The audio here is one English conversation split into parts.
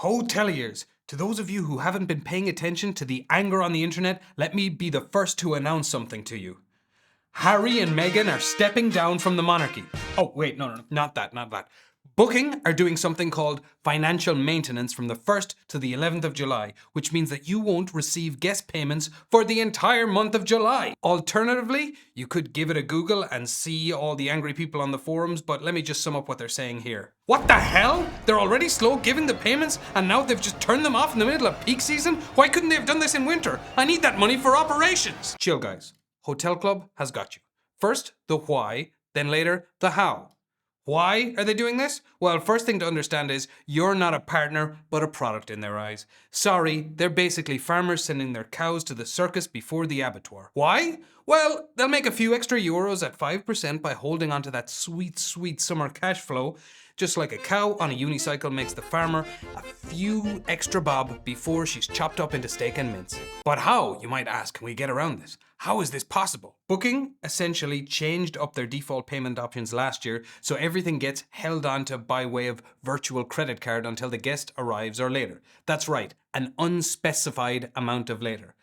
Hoteliers, to those of you who haven't been paying attention to the anger on the internet, let me be the first to announce something to you. Harry and Meghan are stepping down from the monarchy. Oh, wait, no, not that. Booking are doing something called financial maintenance from the 1st to the 11th of July, which means that you won't receive guest payments for the entire month of July. Alternatively, you could give it a Google and see all the angry people on the forums, but let me just sum up what they're saying here. What the hell? They're already slow giving the payments and now they've just turned them off in the middle of peak season? Why couldn't they have done this in winter? I need that money for operations. Chill, guys. Hotel Club has got you. First, the why, then later, the how. Why are they doing this? Well, first thing to understand is you're not a partner, but a product in their eyes. Sorry, they're basically farmers sending their cows to the circus before the abattoir. Why? Well, they'll make a few extra euros at 5% by holding onto that sweet, sweet summer cash flow, just like a cow on a unicycle makes the farmer a few extra bob before she's chopped up into steak and mince. But how, you might ask, can we get around this? How is this possible? Booking essentially changed up their default payment options last year, so everything gets held onto by way of virtual credit card until the guest arrives or later. That's right, an unspecified amount of later.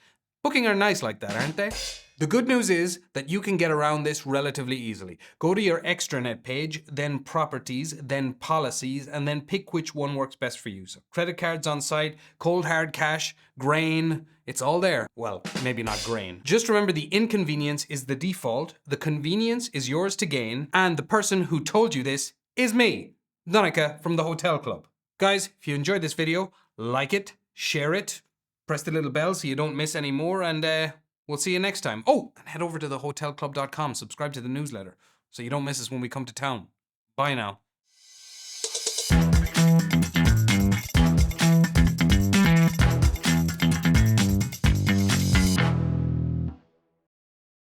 Booking are nice like that, aren't they? The good news is that you can get around this relatively easily. Go to your extranet page, then properties, then policies, and then pick which one works best for you. So credit cards on site, cold hard cash, grain, it's all there. Well, maybe not grain. Just remember the inconvenience is the default, the convenience is yours to gain, and the person who told you this is me, Donica from the Hotel Club. Guys, if you enjoyed this video, like it, share it, press the little bell so you don't miss any more, and we'll see you next time. Oh, and head over to thehotelclub.com, subscribe to the newsletter so you don't miss us when we come to town. Bye now.